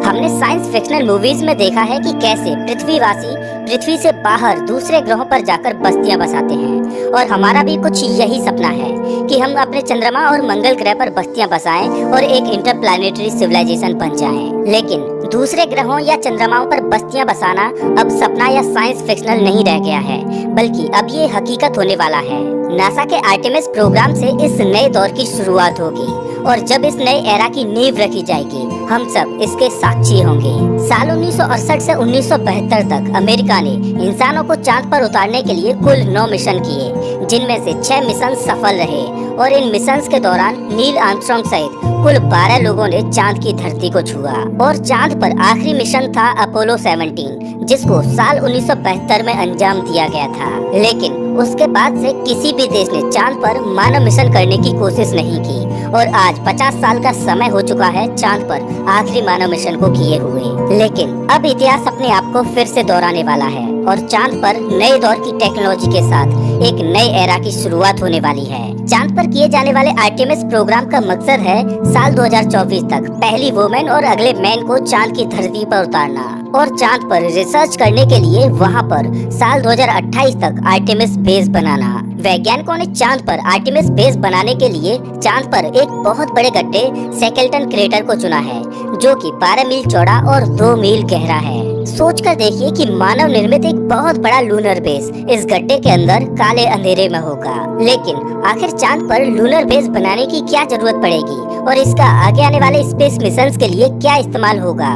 हमने science fictional movies में देखा है कि कैसे पृथ्वीवासी पृथ्वी से बाहर दूसरे ग्रहों पर जाकर बस्तियां बसाते हैं और हमारा भी कुछ यही सपना है कि हम अपने चंद्रमा और मंगल ग्रह पर बस्तियां बसाएं और एक इंटरप्लैनेटरी सिविलाइजेशन बन जाएं। लेकिन दूसरे ग्रहों या चंद्रमाओं पर बस्तियां बसाना अब सपना या साइंस फिक्शनल नहीं रह गया है, बल्कि अब ये हकीकत होने वाला है। नासा के आर्टेमिस प्रोग्राम से इस नए दौर की शुरुआत होगी और जब इस नए एरा की नींव रखी जाएगी, हम सब इसके साक्षी होंगे। साल 1968 से 1972 तक अमेरिका ने इंसानों को चांद पर उतारने के लिए कुल 9 मिशन किए, जिनमें से 6 मिशन सफल रहे और इन मिशंस के दौरान नील आर्मस्ट्रांग सहित कुल 12 लोगों ने चांद की धरती को छुआ। और चांद पर आखिरी मिशन था अपोलो 17, जिसको साल 1972 में अंजाम दिया गया था। लेकिन उसके बाद से किसी भी देश ने चांद पर मानव मिशन करने की कोशिश नहीं की और आज 50 साल का समय हो चुका है चांद पर आखिरी मानव मिशन को किए हुए। लेकिन अब इतिहास अपने आप को फिर से दोहराने वाला है और चांद पर नए दौर की टेक्नोलॉजी के साथ एक नए एरा की शुरुआत होने वाली है। चांद पर किए जाने वाले आर्टेमिस प्रोग्राम का मकसद है साल 2024 तक पहली वुमेन और अगले मैन को चांद की धरती पर उतारना और चांद पर रिसर्च करने के लिए वहां पर साल 2028 तक आर्टेमिस बेस बनाना। वैज्ञानिकों ने चांद पर आर्टेमिस बेस बनाने के लिए चांद पर एक बहुत बड़े गड्ढे स्केलेटन क्रेटर को चुना है, जो कि 12 मील चौड़ा और 2 मील गहरा है। सोच कर देखिए कि मानव निर्मित एक बहुत बड़ा लूनर बेस इस गड्ढे के अंदर काले अंधेरे में होगा। लेकिन आखिर चांद पर लूनर बेस बनाने की क्या जरूरत पड़ेगी और इसका आगे आने वाले स्पेस मिशंस के लिए क्या इस्तेमाल होगा?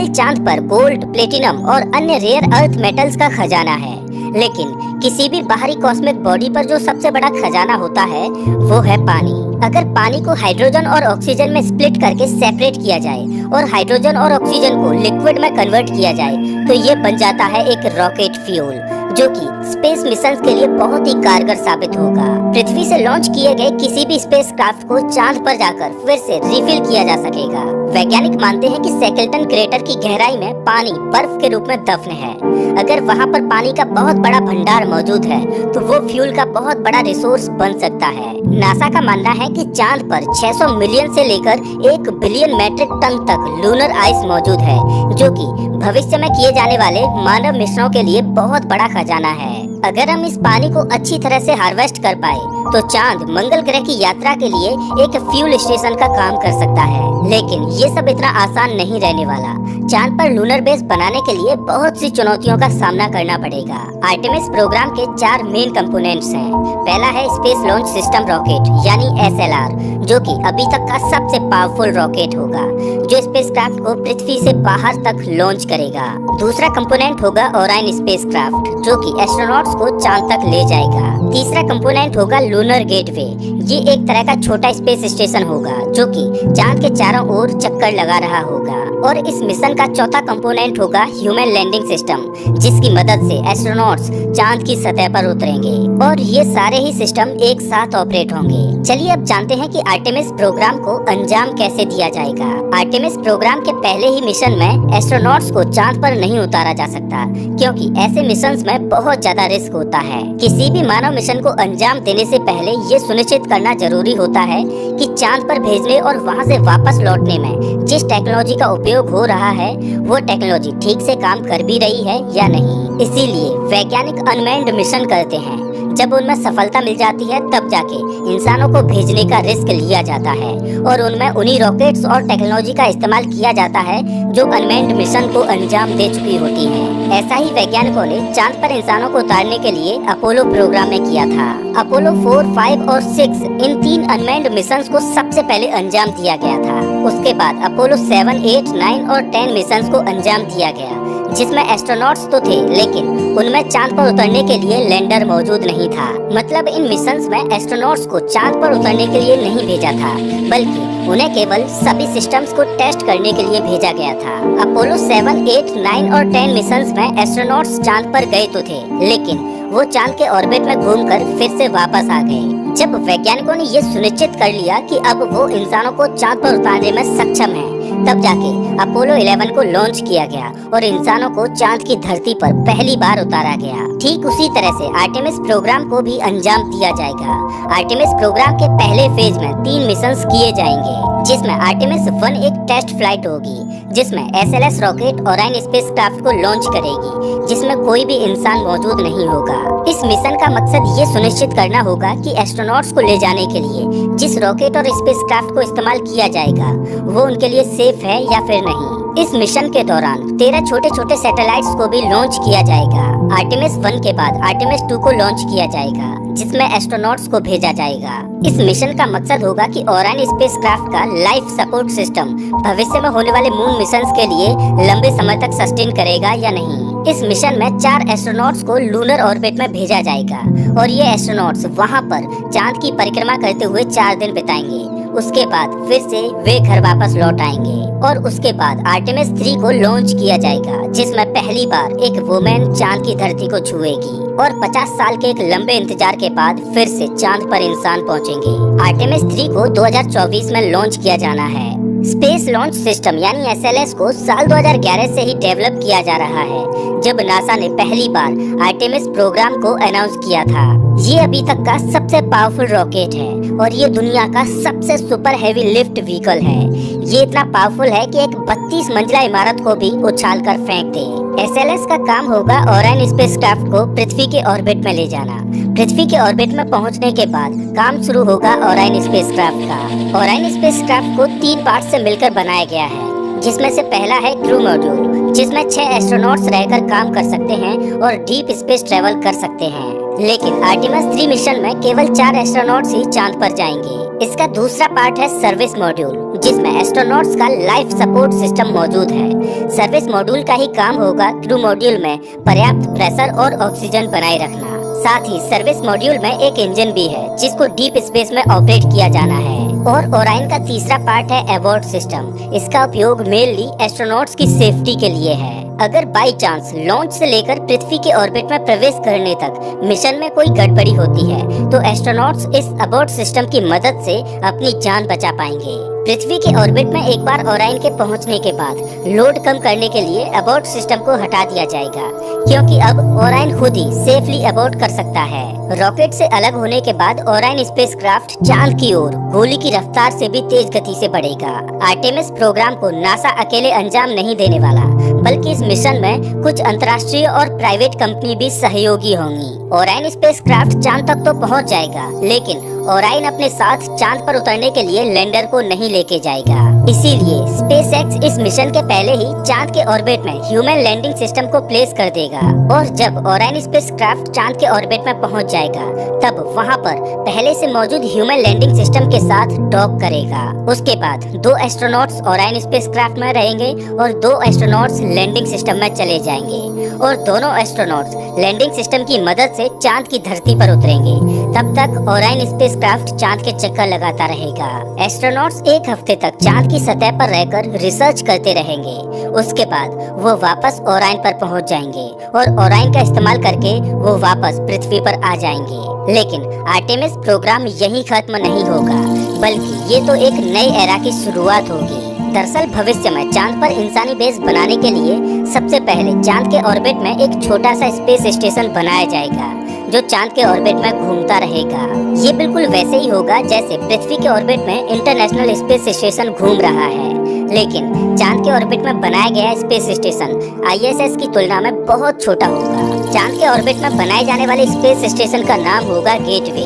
चांद पर गोल्ड, प्लेटिनम और अन्य रेयर अर्थ मेटल्स का खजाना है। लेकिन किसी भी बाहरी कॉस्मिक बॉडी पर जो सबसे बड़ा खजाना होता है वो है पानी। अगर पानी को हाइड्रोजन और ऑक्सीजन में स्प्लिट करके सेपरेट किया जाए और हाइड्रोजन और ऑक्सीजन को लिक्विड में कन्वर्ट किया जाए तो ये बन जाता है एक रॉकेट फ्यूल, जो कि स्पेस मिशंस के लिए बहुत ही कारगर साबित होगा। पृथ्वी से लॉन्च किए गए किसी भी स्पेसक्राफ्ट को चांद पर जाकर फिर से रिफिल किया जा सकेगा। वैज्ञानिक मानते हैं कि स्केलेटन क्रेटर की गहराई में पानी बर्फ के रूप में दफन है। अगर वहाँ पर पानी का बहुत बड़ा भंडार मौजूद है तो वो फ्यूल का बहुत बड़ा रिसोर्स बन सकता है। नासा का मानना है कि चांद पर 600 मिलियन से लेकर 1 बिलियन मैट्रिक टन तक लूनर आइस मौजूद है, जो कि भविष्य में किए जाने वाले मानव मिशनों के लिए बहुत बड़ा खजाना है। अगर हम इस पानी को अच्छी तरह से हार्वेस्ट कर पाए तो चांद मंगल ग्रह की यात्रा के लिए एक फ्यूल स्टेशन का काम कर सकता है। लेकिन ये सब इतना आसान नहीं रहने वाला। चांद पर लूनर बेस बनाने के लिए बहुत सी चुनौतियों का सामना करना पड़ेगा। आर्टेमिस प्रोग्राम के 4 मेन कंपोनेंट्स हैं। पहला है स्पेस लॉन्च सिस्टम रॉकेट यानी SLR, जो कि अभी तक का सबसे पावरफुल रॉकेट होगा, जो स्पेसक्राफ्ट को पृथ्वी से बाहर तक लॉन्च करेगा। दूसरा कंपोनेंट होगा ओरायन स्पेसक्राफ्ट, जो कि एस्ट्रोनॉट्स को चांद तक ले जाएगा। तीसरा कंपोनेंट होगा लूनर गेटवे। ये एक तरह का छोटा स्पेस स्टेशन होगा जो कि चांद के चारों ओर चक्कर लगा रहा होगा। और इस मिशन का चौथा कंपोनेंट होगा ह्यूमन लैंडिंग सिस्टम, जिसकी मदद से एस्ट्रोनॉट्स चांद की सतह पर उतरेंगे और ये सारे ही सिस्टम एक साथ ऑपरेट होंगे। चलिए अब जानते हैं कि आर्टेमिस प्रोग्राम को अंजाम कैसे दिया जाएगा। आर्टेमिस प्रोग्राम के पहले ही मिशन में एस्ट्रोनॉट्स को चांद पर नहीं उतारा जा सकता, क्योंकि ऐसे मिशंस में बहुत ज्यादा रिस्क होता है। किसी भी मानव मिशन को अंजाम देने से पहले ये सुनिश्चित करना जरूरी होता है कि चांद पर भेजने और वहाँ से वापस लौटने में जिस टेक्नोलॉजी का उपयोग हो रहा है वो टेक्नोलॉजी ठीक से काम कर भी रही है या नहीं। इसीलिए वैज्ञानिक अनमैन्ड मिशन करते हैं। जब उनमें सफलता मिल जाती है तब जाके इंसानों को भेजने का रिस्क लिया जाता है और उनमें उन्हीं रॉकेट्स और टेक्नोलॉजी का इस्तेमाल किया जाता है जो अनमैन्ड मिशन को अंजाम दे चुकी होती है। ऐसा ही वैज्ञानिकों ने चांद पर इंसानों को उतारने के लिए अपोलो प्रोग्राम में किया था। अपोलो 4, 5 और 6 इन 3 अनमैन्ड मिशन को सबसे पहले अंजाम दिया गया था। उसके बाद अपोलो 7, 8, 9 और 10 मिशन को अंजाम दिया गया, जिसमें एस्ट्रोनॉट्स तो थे लेकिन उनमें चांद पर उतरने के लिए लैंडर मौजूद नहीं था। मतलब इन मिशंस में एस्ट्रोनॉट्स को चांद पर उतरने के लिए नहीं भेजा था, बल्कि उन्हें केवल सभी सिस्टम्स को टेस्ट करने के लिए भेजा गया था। अपोलो 7, 8, 9 और 10 मिशंस में एस्ट्रोनॉट्स चांद पर गए तो थे, लेकिन वो चांद के ऑर्बिट में घूमकर फिर से वापस आ गए। जब वैज्ञानिकों ने ये सुनिश्चित कर लिया कि अब वो इंसानों को चांद पर उतारने में सक्षम है, तब जाके अपोलो 11 को लॉन्च किया गया और इंसानों को चांद की धरती पर पहली बार उतारा गया। ठीक उसी तरह से आर्टेमिस प्रोग्राम को भी अंजाम दिया जाएगा। आर्टेमिस प्रोग्राम के पहले फेज में 3 मिशन किए जाएंगे, जिसमें आर्टेमिस 1 एक टेस्ट फ्लाइट होगी, जिसमें SLS रॉकेट ओराइन स्पेसक्राफ्ट को लॉन्च करेगी, जिसमें कोई भी इंसान मौजूद नहीं होगा। इस मिशन का मकसद ये सुनिश्चित करना होगा कि एस्ट्रोनॉट्स को ले जाने के लिए जिस रॉकेट और स्पेसक्राफ्ट को इस्तेमाल किया जाएगा वो उनके लिए सेफ है या फिर नहीं। इस मिशन के दौरान 13 छोटे छोटे सैटेलाइट्स को भी लॉन्च किया जाएगा। आर्टेमिस 1 के बाद आर्टेमिस 2 को लॉन्च किया जाएगा, जिसमें एस्ट्रोनॉट्स को भेजा जाएगा। इस मिशन का मकसद होगा कि ओराइन स्पेसक्राफ्ट का लाइफ सपोर्ट सिस्टम भविष्य में होने वाले मून मिशंस के लिए लंबे समय तक सस्टेन करेगा या नहीं। इस मिशन में 4 एस्ट्रोनॉट्स को लूनर ऑर्बिट में भेजा जाएगा और ये एस्ट्रोनॉट्स वहां पर चांद की परिक्रमा करते हुए 4 दिन बिताएंगे। उसके बाद फिर से वे घर वापस लौट आएंगे और उसके बाद आर्टेमिस 3 को लॉन्च किया जाएगा, जिसमें पहली बार एक वुमेन चांद की धरती को छुएगी और 50 साल के एक लंबे इंतजार के बाद फिर से चांद पर इंसान पहुंचेंगे। आर्टेमिस 3 को 2024 में लॉन्च किया जाना है। स्पेस लॉन्च सिस्टम यानी SLS को साल 2011 से ही डेवलप किया जा रहा है, जब नासा ने पहली बार आर्टेमिस प्रोग्राम को अनाउंस किया था। ये अभी तक का सबसे पावरफुल रॉकेट है और ये दुनिया का सबसे सुपर हैवी लिफ्ट व्हीकल है। ये इतना पावरफुल है कि एक 32 मंजिला इमारत को भी उछाल कर फेंक दे। SLS का काम होगा ओराइन स्पेसक्राफ्ट को पृथ्वी के ऑर्बिट में ले जाना। पृथ्वी के ऑर्बिट में पहुंचने के बाद काम शुरू होगा ओराइन स्पेसक्राफ्ट का। ओराइन स्पेसक्राफ्ट को 3 पार्ट से मिलकर बनाया गया है, जिसमें से पहला है क्रू मॉड्यूल, जिसमें 6 एस्ट्रोनॉट्स रहकर काम कर सकते हैं और डीप स्पेस ट्रेवल कर सकते हैं। लेकिन आर्टेमिस 3 मिशन में केवल 4 एस्ट्रोनॉट्स ही चांद पर जाएंगे। इसका दूसरा पार्ट है सर्विस मॉड्यूल, जिसमें एस्ट्रोनॉट्स का लाइफ सपोर्ट सिस्टम मौजूद है। सर्विस मॉड्यूल का ही काम होगा क्रू मॉड्यूल में पर्याप्त प्रेशर और ऑक्सीजन बनाए रखना। साथ ही सर्विस मॉड्यूल में एक इंजन भी है, जिसको डीप स्पेस में ऑपरेट किया जाना है। और ओराइन का तीसरा पार्ट है एबॉर्ट सिस्टम। इसका उपयोग मेनली एस्ट्रोनॉट्स की सेफ्टी के लिए है। अगर बाई चांस लॉन्च से लेकर पृथ्वी के ऑर्बिट में प्रवेश करने तक मिशन में कोई गड़बड़ी होती है तो एस्ट्रोनॉट्स इस एबॉर्ट सिस्टम की मदद से अपनी जान बचा पाएंगे। पृथ्वी के ऑर्बिट में एक बार ओराइन के पहुंचने के बाद लोड कम करने के लिए एबॉर्ट सिस्टम को हटा दिया जाएगा, क्योंकि अब ओराइन खुद ही सेफली एबॉर्ट कर सकता है। रॉकेट से अलग होने के बाद ओराइन स्पेसक्राफ्ट चांद की ओर गोली की रफ्तार से भी तेज गति से बढ़ेगा। आर्टेमिस प्रोग्राम को नासा अकेले अंजाम नहीं देने वाला, बल्कि इस मिशन में कुछ अंतर्राष्ट्रीय और प्राइवेट कंपनी भी सहयोगी होंगी। ओराइन स्पेसक्राफ्ट चांद तक तो पहुंच जाएगा, लेकिन ओराइन अपने साथ चांद पर उतरने के लिए लैंडर को नहीं लेके जाएगा। इसीलिए स्पेसएक्स इस मिशन के पहले ही चांद के ऑर्बिट में ह्यूमन लैंडिंग सिस्टम को प्लेस कर देगा और जब ओराइन स्पेसक्राफ्ट चांद के ऑर्बिट में पहुंच जाएगा तब वहां पर पहले से मौजूद ह्यूमन लैंडिंग सिस्टम के साथ डॉक करेगा। उसके बाद 2 एस्ट्रोनॉट्स ओराइन स्पेसक्राफ्ट में रहेंगे और 2 एस्ट्रोनॉट्स लैंडिंग सिस्टम में चले जाएंगे और दोनों एस्ट्रोनॉट्स लैंडिंग सिस्टम की मदद से चांद की धरती पर उतरेंगे। तब तक ओराइन स्पेसक्राफ्ट चांद के चक्कर लगाता रहेगा। एस्ट्रोनॉट्स 1 हफ्ते तक चांद की सतह पर रहकर रिसर्च करते रहेंगे। उसके बाद वो वापस ओराइन पर पहुंच जाएंगे और ओराइन का इस्तेमाल करके वो वापस पृथ्वी पर आ जाएंगे। लेकिन आर्टेमिस प्रोग्राम यहीं खत्म नहीं होगा, बल्कि ये तो एक नई एरा की शुरुआत होगी। दरअसल भविष्य में चांद पर इंसानी बेस बनाने के लिए सबसे पहले चांद के ऑर्बिट में एक छोटा सा स्पेस स्टेशन बनाया जाएगा, जो चांद के ऑर्बिट में घूमता रहेगा। ये बिल्कुल वैसे ही होगा जैसे पृथ्वी के ऑर्बिट में इंटरनेशनल स्पेस स्टेशन घूम रहा है, लेकिन चांद के ऑर्बिट में बनाया गया स्पेस स्टेशन ISS की तुलना में बहुत छोटा होगा। चांद के ऑर्बिट में बनाए जाने वाले स्पेस स्टेशन का नाम होगा गेटवे,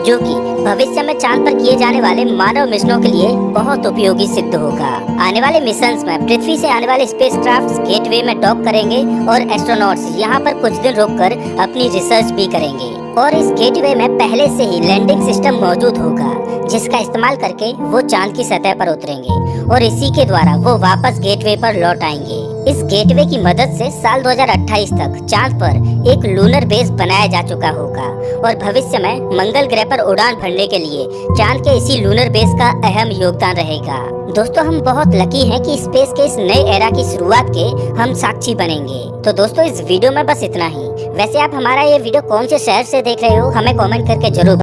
जो कि भविष्य में चांद पर किए जाने वाले मानव मिशनों के लिए बहुत उपयोगी सिद्ध होगा। आने वाले मिशंस में पृथ्वी से आने वाले स्पेसक्राफ्ट गेटवे में डॉक करेंगे और एस्ट्रोनॉट्स यहाँ पर कुछ दिन रुककर अपनी रिसर्च भी करेंगे। और इस गेटवे में पहले से ही लैंडिंग सिस्टम मौजूद होगा, जिसका इस्तेमाल करके वो चांद की सतह पर उतरेंगे और इसी के द्वारा वो वापस गेटवे पर लौट आएंगे। इस गेटवे की मदद से साल 2028 तक चांद पर एक लूनर बेस बनाया जा चुका होगा और भविष्य में मंगल ग्रह पर उड़ान भरने के लिए चांद के इसी लूनर बेस का अहम योगदान रहेगा। दोस्तों, हम बहुत लकी हैं कि स्पेस के इस नए एरा की शुरुआत के हम साक्षी बनेंगे। तो दोस्तों, इस वीडियो में बस इतना ही। वैसे आप हमारा ये वीडियो कौन से शहर से देख रहे हो, हमें कमेंट करके जरूर